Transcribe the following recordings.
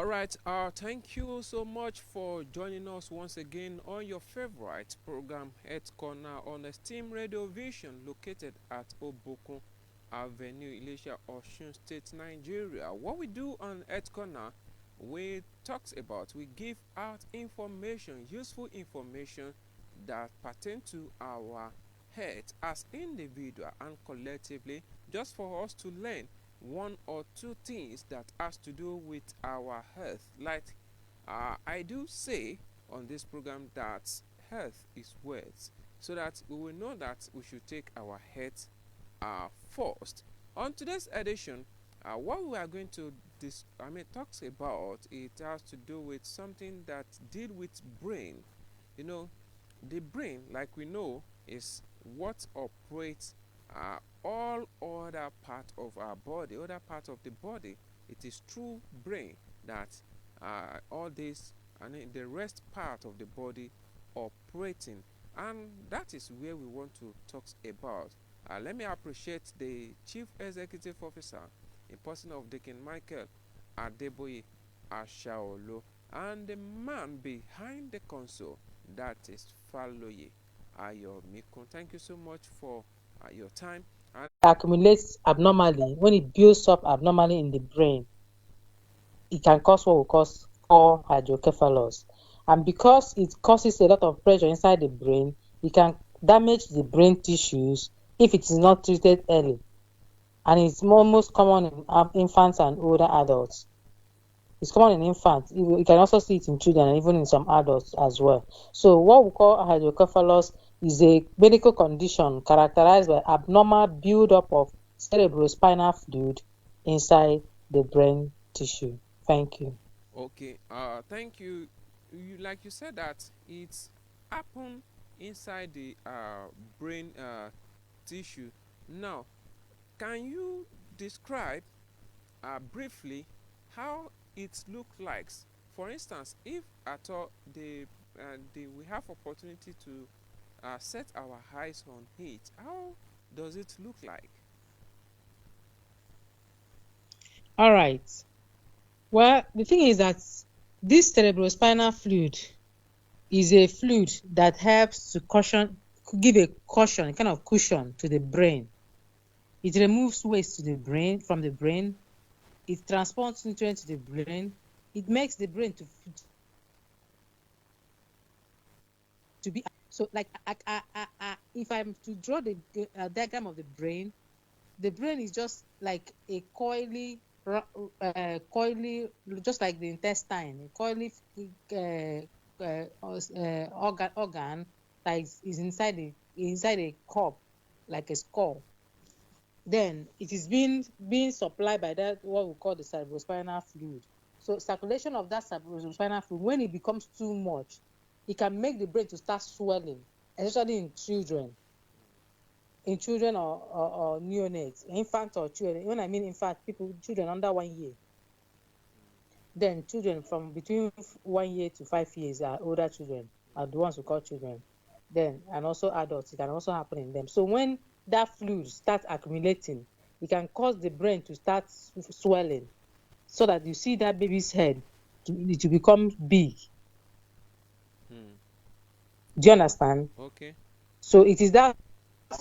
All right, thank you so much for joining us once again on your favorite program, Health Corner, on Esteem Radio Vision, located at Obokun Avenue, Ilesha, Osun State, Nigeria. What we do on Health Corner, we talks about, we give out information, useful information that pertain to our health as individual and collectively, just for us to learn one or two things that has to do with our health. Like I do say on this program that health is wealth, so that we will know that we should take our health first. On today's edition, what we are going to talks about, it has to do with something that deal with brain. You know, the brain, like we know, is what operates all other part of our body, other part of the body. It is through brain that all this and the rest part of the body operating, and that is where we want to talk about. Let me appreciate the Chief Executive Officer in person of Deacon Michael Adeboye Ashaolo, and the man behind the console, that is Faloye Ayomikun. Thank you so much for your time. And accumulates abnormally, when it builds up abnormally in the brain, it can cause what we call hydrocephalus. And because it causes a lot of pressure inside the brain, it can damage the brain tissues if it is not treated early. And it's most common in infants and older adults. It's common in infants. You can also see it in children and even in some adults as well. So what we call hydrocephalus is a medical condition characterized by abnormal buildup of cerebrospinal fluid inside the brain tissue. Thank you. okay, thank you. Like you said that it's happen inside the brain tissue. Now, can you describe briefly how it looks like? For instance, if at all we have opportunity to set our eyes on it, how does it look like? All right. Well, the thing is that this cerebrospinal fluid is a fluid that helps to give a kind of cushion to the brain. It removes waste from the brain. It transports nutrients to the brain. It makes the brain to be so. Like if I'm to draw the diagram of the brain is just like a coily, just like the intestine, a coily organ that is inside a cup, like a skull. Then it is being supplied by that what we call the cerebrospinal fluid. So circulation of that cerebrospinal fluid, when it becomes too much, it can make the brain to start swelling, especially in children or neonates, infants or children. When I mean infant, children under 1 year. Then children from between 1 year to 5 years are older children, are the ones we call children. Then, and also adults, it can also happen in them. So when that fluid starts accumulating, it can cause the brain to start swelling, so that you see that baby's head to become big. Do you understand? Okay. So it is that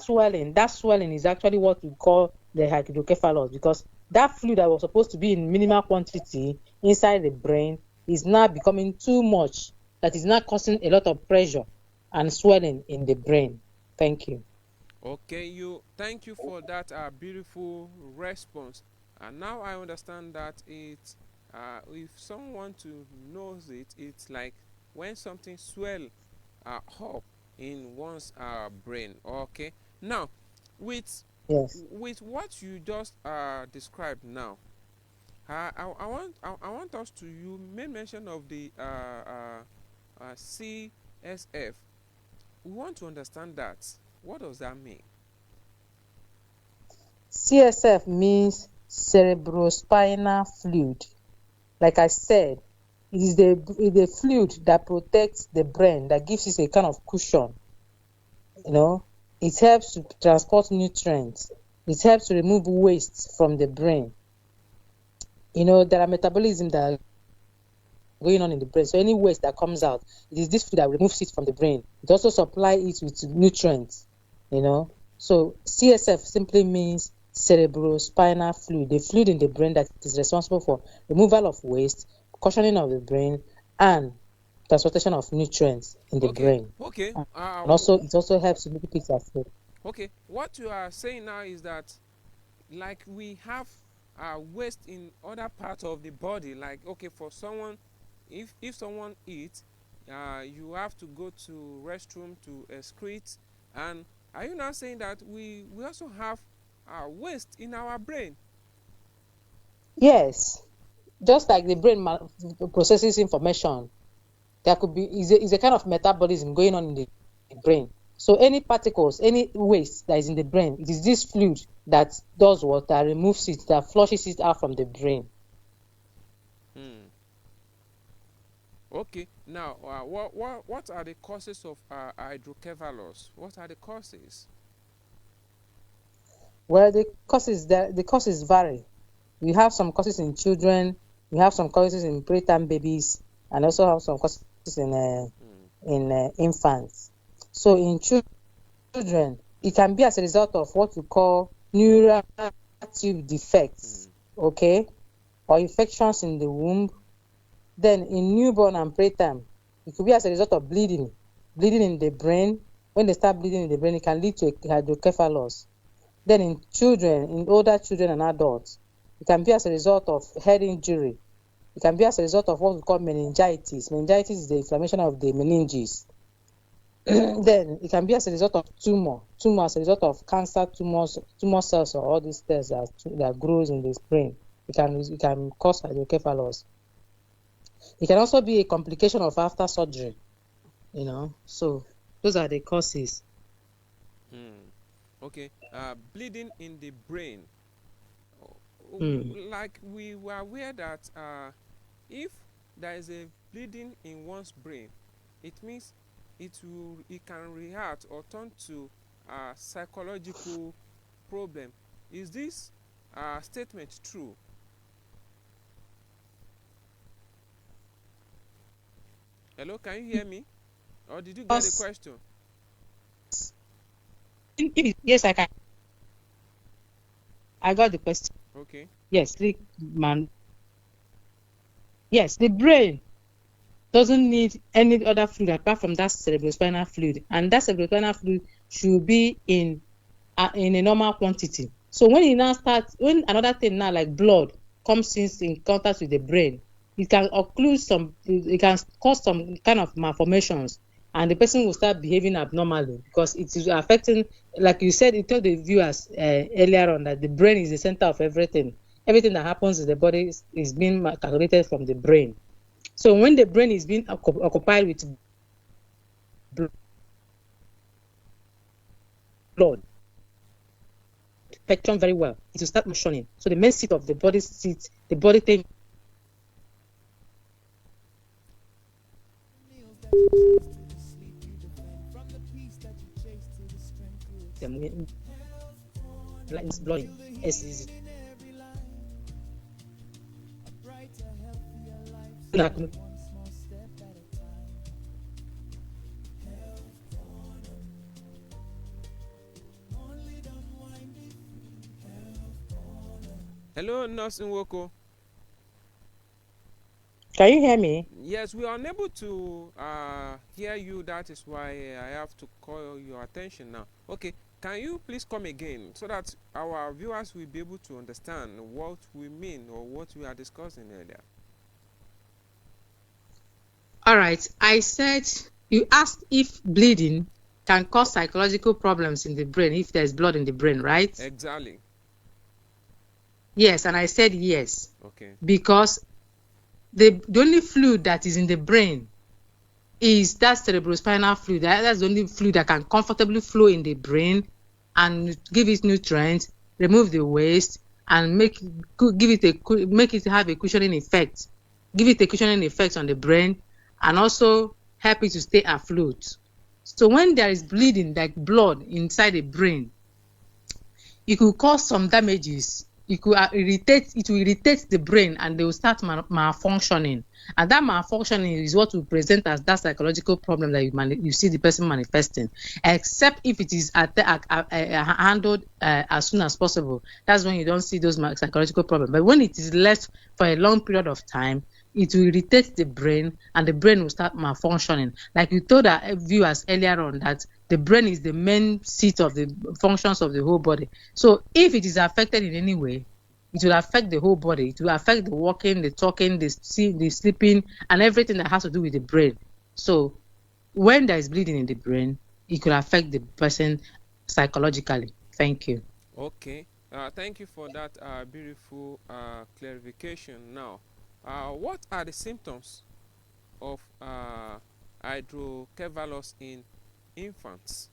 swelling. That swelling is actually what we call the hydrocephalus, because that fluid that was supposed to be in minimal quantity inside the brain is now becoming too much. That is now causing a lot of pressure and swelling in the brain. Thank you. Okay, thank you for that beautiful response. And now I understand that if someone to knows it, it's like when something swell up in one's brain. Okay. Now, with what you just described now, I want us to, you made mention of the CSF. We want to understand that. What does that mean? CSF means cerebrospinal fluid. Like I said, it is the fluid that protects the brain, that gives it a kind of cushion. It helps to transport nutrients. It helps to remove waste from the brain. There are metabolism that going on in the brain. So any waste that comes out, it is this fluid that removes it from the brain. It also supplies it with nutrients, So CSF simply means cerebrospinal fluid, the fluid in the brain that is responsible for removal of waste, cushioning of the brain, and transportation of nutrients in the brain. Okay. And also, it also helps to make it as well. Okay. What you are saying now is that, like, we have waste in other parts of the body. Like, okay, for someone, if someone eats, you have to go to restroom to excrete. And are you now saying that we also have waste in our brain? Yes, just like the brain processes information, there could be is a kind of metabolism going on in the brain. So any particles, any waste that is in the brain, it is this fluid that does what? That removes it, that flushes it out from the brain. Okay. Now, what are the causes of hydrocephalus? What are the causes? Well, the causes vary. We have some causes in children, we have some causes in preterm babies, and also have some causes in infants. So in children, it can be as a result of what we call neural tube defects, okay, or infections in the womb. Then in newborn and preterm, it could be as a result of bleeding in the brain. When they start bleeding in the brain, it can lead to hydrocephalus. Then in children, in older children and adults, it can be as a result of head injury. It can be as a result of what we call meningitis. Meningitis is the inflammation of the meninges. Then it can be as a result of tumor as a result of cancer tumor cells, or all these cells that grows in the brain. It can cause hydrocephalus. It can also be a complication of after surgery, So those are the causes. Okay. Bleeding in the brain. Like, we were aware that if there is a bleeding in one's brain, it means it can react or turn to a psychological problem. Is this statement true? Hello, can you hear me? Or did you get the question? Yes, I can. I got the question. Okay. Yes, Yes, the brain doesn't need any other fluid apart from that cerebrospinal fluid, and that cerebrospinal fluid should be in a normal quantity. So when another thing now like blood comes in contact with the brain, it can cause some kind of malformations, and the person will start behaving abnormally because it is affecting, like you said, you told the viewers earlier on that the brain is the center of everything. Everything that happens in the body is being calculated from the brain. So when the brain is being occupied with blood, spectrum very well, it will start functioning. So the main seat of the body thing. Blood is Hello, Nurse Nwoko. Can you hear me? Yes, we are unable to hear you. That is why I have to call your attention now. Okay, can you please come again so that our viewers will be able to understand what we mean or what we are discussing earlier? All right. I said, you asked if bleeding can cause psychological problems in the brain if there's blood in the brain, right? Exactly. Yes, and I said yes. Okay. Because the only fluid that is in the brain is that cerebrospinal fluid. That's the only fluid that can comfortably flow in the brain and give it nutrients, remove the waste, and make it have a cushioning effect. Give it a cushioning effect on the brain, and also help it to stay afloat. So when there is bleeding, like blood inside the brain, it could cause some damages it will irritate the brain, and they will start malfunctioning. And that malfunctioning is what will present as that psychological problem that you see the person manifesting, except if it is handled as soon as possible. That's when you don't see those psychological problems. But when it is left for a long period of time, it will irritate the brain, and the brain will start malfunctioning. Like you told our viewers earlier on, that the brain is the main seat of the functions of the whole body. So if it is affected in any way, it will affect the whole body. It will affect the walking, the talking, the sleeping, and everything that has to do with the brain. So when there is bleeding in the brain, it could affect the person psychologically. Thank you. Okay. Thank you for that beautiful clarification. Now, what are the symptoms of hydrocephalus in infants?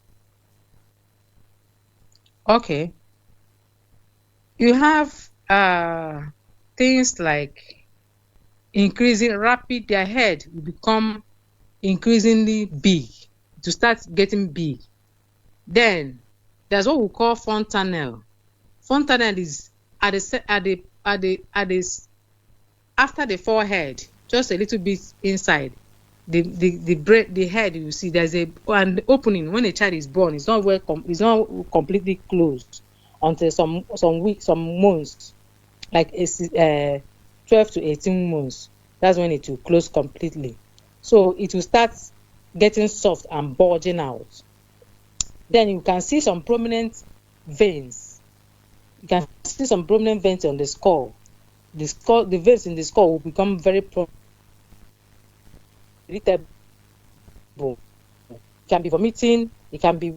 Okay. You have things like their head will become increasingly big, to start getting big. Then there's what we call fontanelle. Fontanelle is after the forehead, just a little bit inside the head. You see there's an opening. When a child is born, it's not completely closed until some months, like 12 to 18 months. That's when it will close completely. So it will start getting soft and bulging out. Then you can see some prominent veins. You can see some prominent veins on the skull. The veins in the skull will become very irritable. It can be vomiting. It can be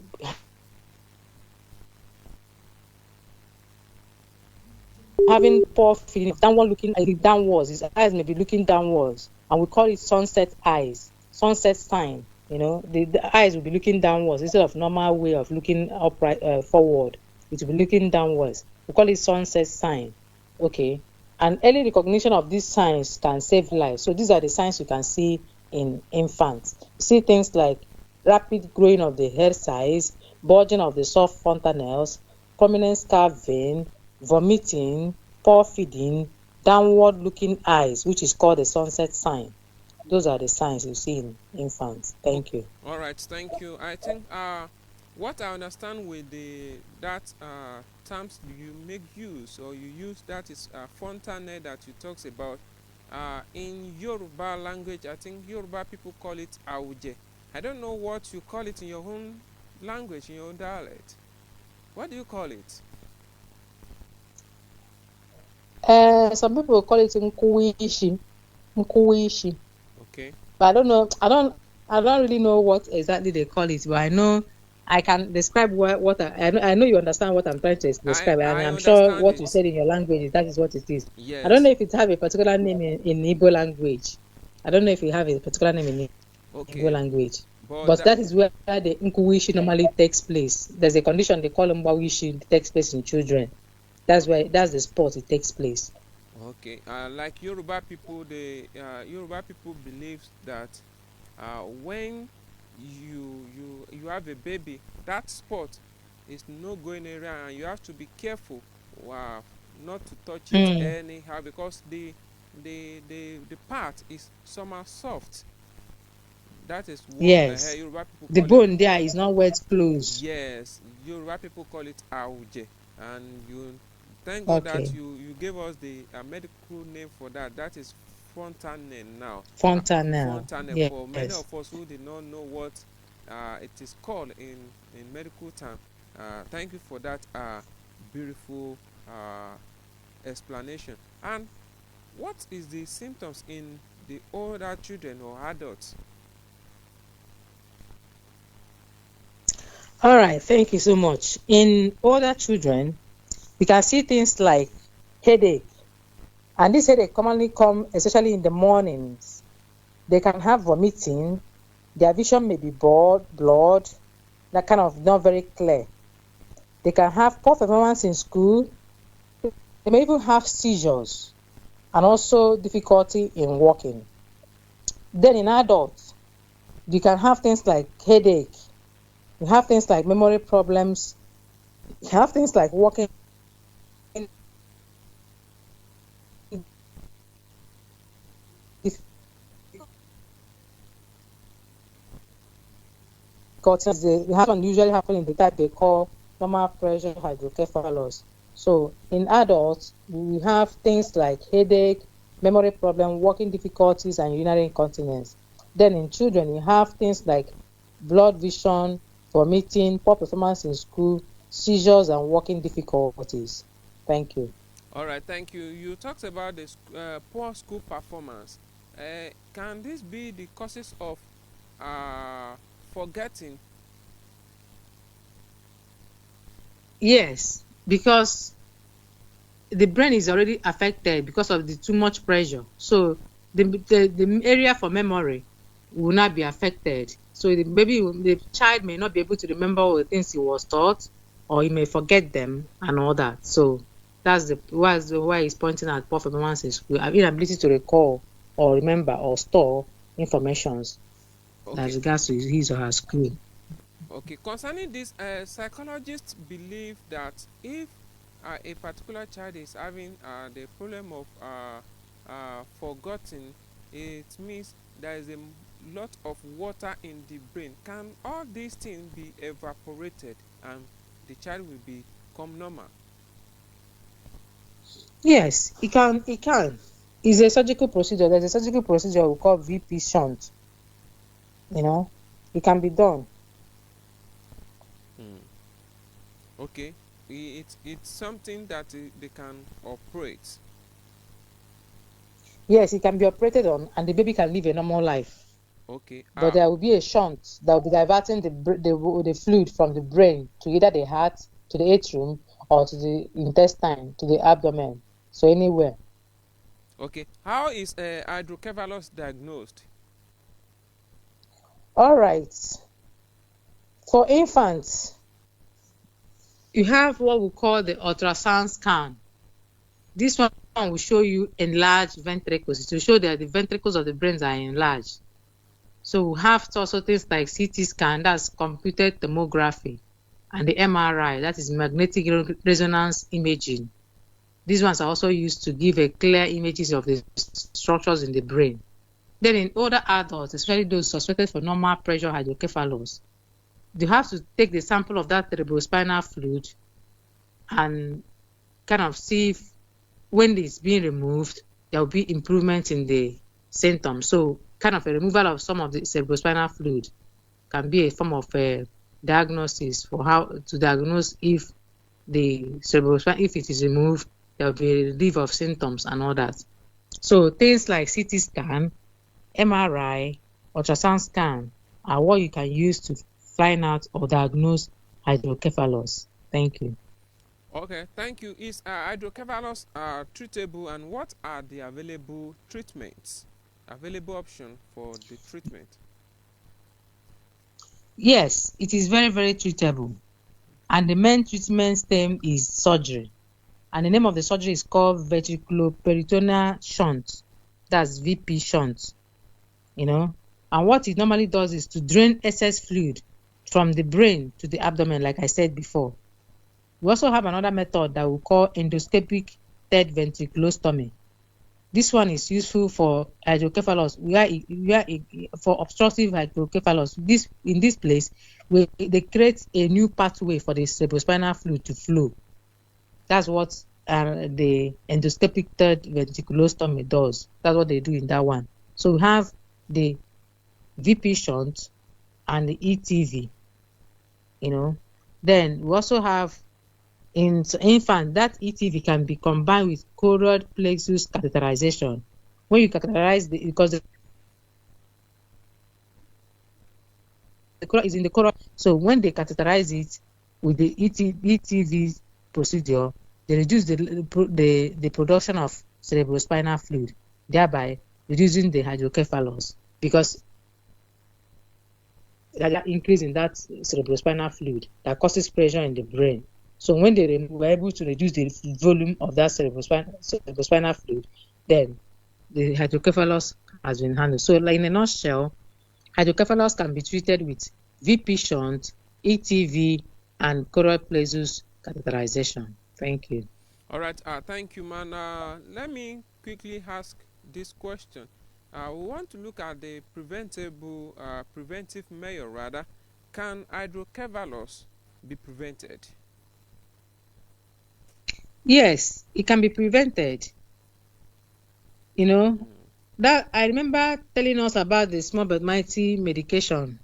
having poor feeling, downwards. His eyes may be looking downwards, and we call it sunset eyes, sunset sign. The eyes will be looking downwards instead of normal way of looking upright forward. It will be looking downwards. We call it sunset sign. Okay, and early recognition of these signs can save lives. So these are the signs you can see in infants. You see things like rapid growing of the head size, bulging of the soft fontanelles, prominent scar vein, vomiting, poor feeding, downward looking eyes, which is called the sunset sign. Those are the signs you see in infants. Thank you. All right, thank you. I think what I understand with that terms you make use, or you use, that is fontanelle that you talks about. In Yoruba language, I think Yoruba people call it auje. I don't know what you call it in your own language, in your own dialect. What do you call it? Some people call it nkuwishi. Okay. But I don't know. I don't really know what exactly they call it. But I know I can describe what I know you understand what I'm trying to describe, and I'm sure what you said in your language, that is what it is. Yes. I don't know if it have a particular name in Igbo language. I don't know if it have a particular name in Igbo language. But that is where the nkuwishi normally takes place. There's a condition they call mbawishi, that takes place in children. That's the spot it takes place. Okay. Like Yoruba people, Yoruba people believe that when you have a baby, that spot is no going area, and you have to be careful not to touch it anyhow, because the part is somehow soft. That is what Yoruba people call the bone there is not wet closed. Yes, Yoruba people call it auje, and you thank God that you gave us the medical name for that. That is fontanelle now. Fontanelle. Yes. For many of us who did not know what it is called in medical term, thank you for that beautiful explanation. And what is the symptoms in the older children or adults? All right, thank you so much. In older children, we can see things like headache, and this headache commonly come especially in the mornings. They can have vomiting. Their vision may be blood, that kind of not very clear. They can have poor performance in school. They may even have seizures, and also difficulty in walking. Then in adults, you can have things like headache. You have things like memory problems. You have things like walking difficulties. They happen usually happen in the type they call normal pressure hydrocephalus. So in adults, we have things like headache, memory problem, walking difficulties, and urinary incontinence. Then in children, you have things like blood vision, vomiting, poor performance in school, seizures, and walking difficulties. Thank you. All right, thank you. You talked about the poor school performance. Can this be the causes of uh, forgetting? Yes, because the brain is already affected because of the too much pressure. So the area for memory will not be affected. So the child may not be able to remember all the things he was taught, or he may forget them and all that. So that's why he's pointing at poor performance in school, inability to recall or remember or store informations as Okay, regards to his or her school. okay. Concerning this, psychologists believe that if a particular child is having the problem of forgetting, it means there is a lot of water in the brain. Can all these things be evaporated and the child will become normal? Yes, it can. It can. It's a surgical procedure. There's a surgical procedure we call VP shunt. It can be done. Hmm. Okay, it's something that they can operate. Yes, it can be operated on, and the baby can live a normal life. Okay. But there will be a shunt that will be diverting the fluid from the brain to either the heart, to the atrium, or to the intestine, to the abdomen. So anywhere. Okay. How is hydrocephalus diagnosed? All right. For infants, you have what we call the ultrasound scan. This one will show you enlarged ventricles. It will show that the ventricles of the brains are enlarged. So we have also things like CT scan, that's computed tomography, and the MRI, that is magnetic resonance imaging. These ones are also used to give a clear images of the structures in the brain. Then in older adults, especially those suspected for normal pressure hydrocephalus, you have to take the sample of that cerebrospinal fluid and kind of see if when it's being removed, there will be improvement in the symptoms. So kind of a removal of some of the cerebrospinal fluid can be a form of a diagnosis for how to diagnose if the cerebrospinal, if it is removed, there will be a relief of symptoms and all that. So things like CT scan, MRI, ultrasound scan are what you can use to find out or diagnose hydrocephalus. Thank you. Okay, thank you. Is hydrocephalus treatable, and what are the available treatments? Available option for the treatment? Yes, it is very, very treatable. And the main treatment term is surgery. And the name of the surgery is called ventriculoperitoneal shunt. That's VP shunt. And what it normally does is to drain excess fluid from the brain to the abdomen, like I said before. We also have another method that we call endoscopic third ventriculostomy. This one is useful for hydrocephalus, for obstructive hydrocephalus. In this place, they create a new pathway for the cerebrospinal fluid to flow. That's what the endoscopic third ventriculostomy does. That's what they do in that one. So we have the VP shunt and the ETV. Then we also have in infant, that ETV can be combined with choroid plexus catheterization. When you catheterize because the choroid is in the choroid, so when they catheterize it with the ETV procedure, they reduce the production of cerebrospinal fluid, thereby reducing the hydrocephalus because that increase in that cerebrospinal fluid that causes pressure in the brain. So when they were able to reduce the volume of that cerebrospinal fluid, then the hydrocephalus has been handled. So like in a nutshell, hydrocephalus can be treated with VP shunt, ETV, and choroid plexus catheterization. Thank you. All right. Thank you, man. Let me quickly ask this question. We want to look at the preventive measure rather. Can hydrocephalus be prevented? Yes, it can be prevented. You know, that I remember telling us about the small but mighty medication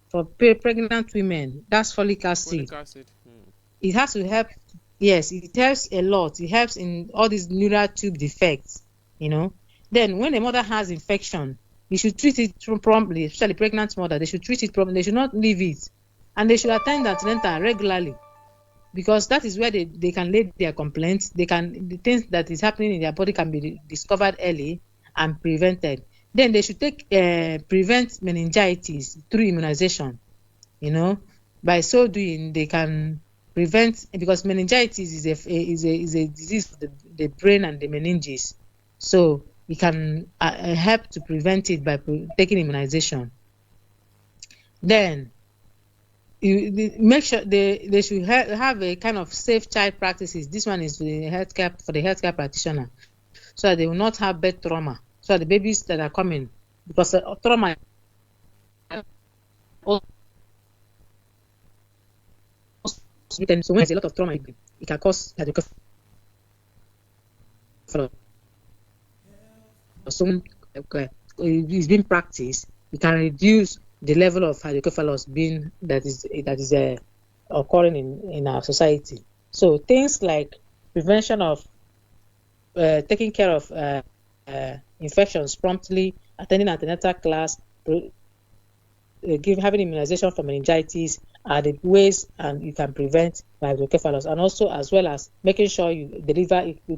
for pregnant women. That's folic acid. Folic acid. It has to help. Yes, it helps a lot. It helps in all these neural tube defects. Then when a mother has infection, you should treat it promptly, especially pregnant mother. They should treat it promptly. They should not leave it, and they should attend antenatal regularly, because that is where they can lay their complaints. The things that is happening in their body can be discovered early and prevented. Then they should prevent meningitis through immunization. By so doing, they can prevent, because meningitis is a disease of the brain and the meninges. So it can help to prevent it by taking immunization. Then make sure they should have a kind of safe child practices. This one is for the healthcare practitioner, so that they will not have birth trauma. So that the babies that are coming, because trauma so when there's a lot of trauma, it can cause hydrocephalus. So it's being practiced, it can reduce the level of hydrocephalus that is occurring in our society. So things like prevention of taking care of infections promptly, attending antenatal class, having immunization for meningitis are the ways and you can prevent hydrocephalus, and also as well as making sure you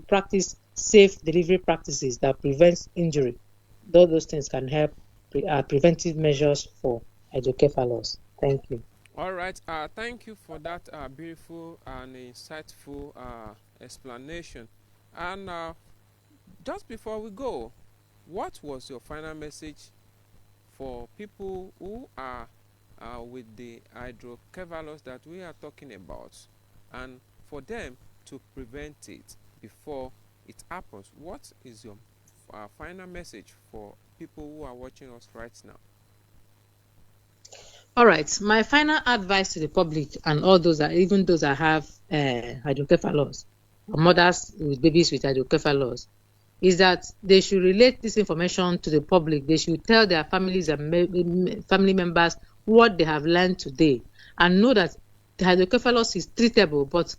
practice safe delivery practices that prevents injury. Those things can help preventive measures for hydrocephalus. Thank you. All right. Thank you for that beautiful and insightful explanation. And just before we go, what was your final message for people who are with the hydrocephalus that we are talking about, and for them to prevent it before it happens? What is your final message for people who are watching us right now? All right. My final advice to the public and all those even those that have hydrocephalus, mothers with babies with hydrocephalus, is that they should relate this information to the public. They should tell their families and family members what they have learned today, and know that the hydrocephalus is treatable, but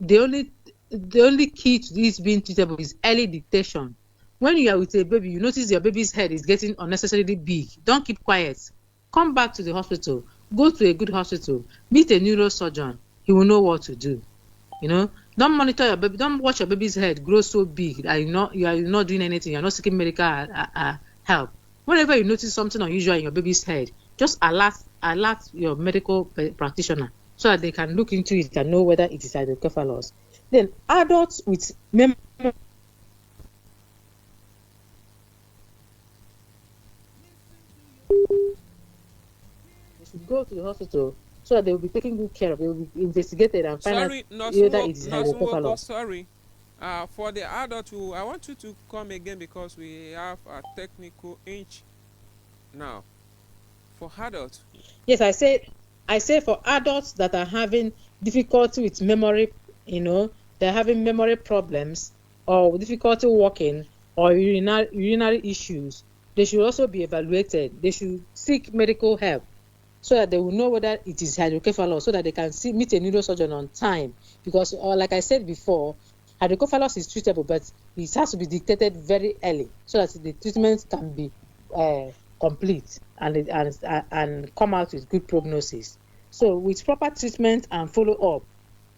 the only key to this being treatable is early detection. When you are with a baby, you notice your baby's head is getting unnecessarily big. Don't keep quiet. Come back to the hospital. Go to a good hospital. Meet a neurosurgeon. He will know what to do. Don't monitor your baby. Don't watch your baby's head grow so big that you are not doing anything. You're not seeking medical help. Whenever you notice something unusual in your baby's head, just alert your medical practitioner so that they can look into it and know whether it is hydrocephalus. Then adults with memory should go to the hospital so that they will be taken good care of. They will be investigated and find out whether it is hydrocephalus. Sorry. For the adult, I want you to come again because we have a technical inch now. For adults. Yes, I say for adults that are having difficulty with memory, they're having memory problems or difficulty walking or urinary issues, they should also be evaluated. They should seek medical help so that they will know whether it is hydrocephalus, so that they can meet a neurosurgeon on time. Because, like I said before, hydrocephalus is treatable, but it has to be detected very early so that the treatment can be complete and come out with good prognosis. So with proper treatment and follow-up,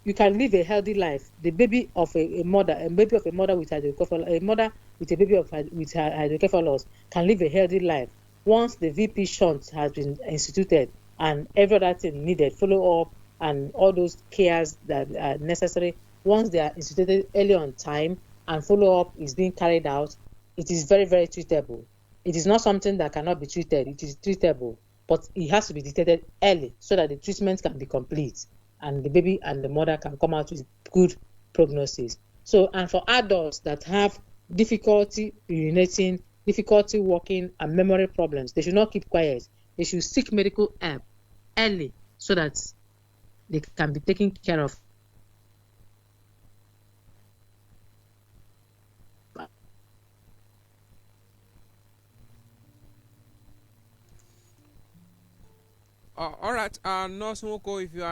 you can live a healthy life. The baby of a mother with hydrocephalus, a mother with a baby with hydrocephalus can live a healthy life once the VP shunt has been instituted and every other thing needed, follow-up and all those cares that are necessary. Once they are instituted early on time and follow-up is being carried out, it is very, very treatable. It is not something that cannot be treated. It is treatable, but it has to be detected early so that the treatment can be complete and the baby and the mother can come out with good prognosis. So, and for adults that have difficulty urinating, difficulty walking, and memory problems, they should not keep quiet. They should seek medical help early so that they can be taken care of. All right, Nurse Nwoko, if you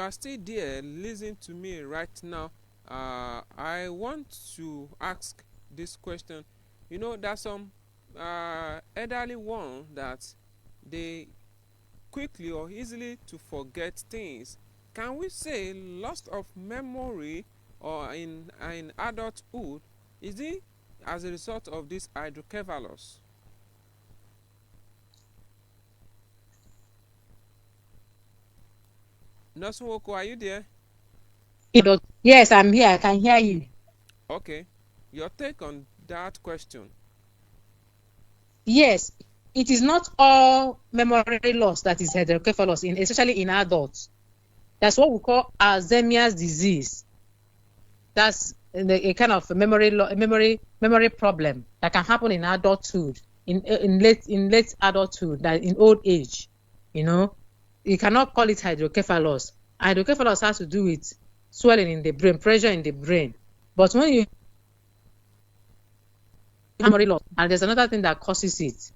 are still there, listen to me right now. I want to ask this question. You know, there's some elderly one that they quickly or easily to forget things. Can we say loss of memory or in adulthood is it as a result of this hydrocephalus? Nurse Nwoko, are you there? Yes, I'm here. I can hear you. Okay, your take on that question. Yes, it is not all memory loss that is hydrocephalus, especially in adults. That's what we call Alzheimer's disease. That's a kind of memory problem that can happen in adulthood, in late adulthood, that in old age. You know, you cannot call it hydrocephalus. Hydrocephalus has to do with swelling in the brain, pressure in the brain. But when you memory loss, and there's another thing that causes it,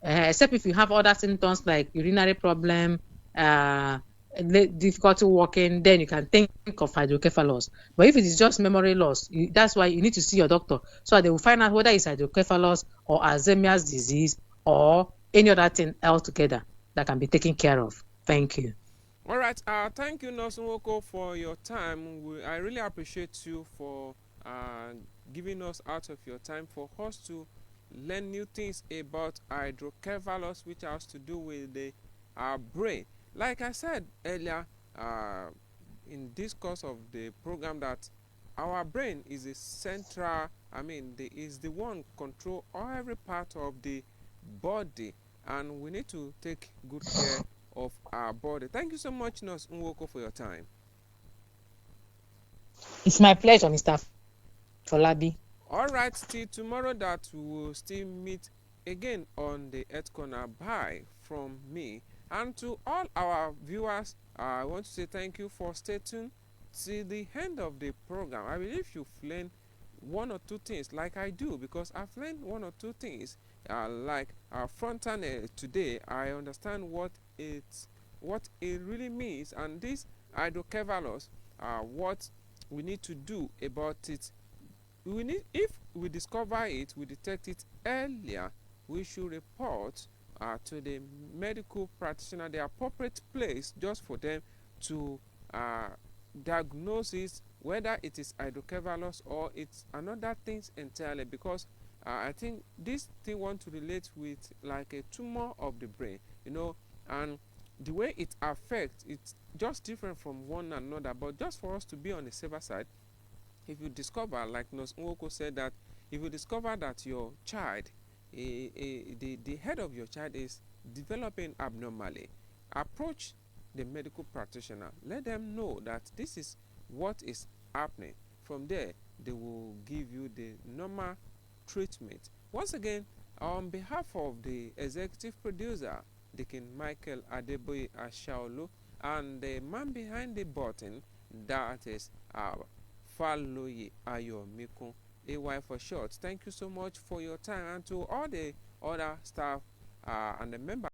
except if you have other symptoms like urinary problem, difficulty walking, then you can think of hydrocephalus. But if it is just memory loss, that's why you need to see your doctor so that they will find out whether it's hydrocephalus or Alzheimer's disease or any other thing altogether that can be taken care of. Thank you. All right. Thank you, Nurse Nwoko, for your time. I really appreciate you for uh, giving us out of your time for us to learn new things about hydrocephalus, which has to do with the brain. Like I said earlier, in this course of the program, that our brain is a central. I mean, is the one control every part of the body, and we need to take good care of our body. Thank you so much, Nurse Nwoko, for your time. It's my pleasure, Mr. Folabi. All right, till tomorrow that we will still meet again on the Earth Corner. Bye from me. And to all our viewers, I want to say thank you for staying tuned till the end of the program. I believe you've learned one or two things like I do, because I've learned one or two things like frontal today. I understand what it really means, and this hydrocephalus, what we need to do about it. If we discover it, we detect it earlier, we should report to the medical practitioner, the appropriate place, just for them to diagnose it, whether it is hydrocephalus or it's another things entirely. Because I think this thing want to relate with like a tumor of the brain, and the way it affects, it's just different from one another. But just for us to be on the safer side, if you discover, like Nurse Nwoko said, that if you discover that your child, the head of your child is developing abnormally, approach the medical practitioner. Let them know that this is what is happening. From there, they will give you the normal treatment. Once again, on behalf of the executive producer, Deacon Michael Adeboye Ashaolu, and the man behind the button, that is our Faloye Ayomikun, AY for short. Thank you so much for your time, and to all the other staff and the members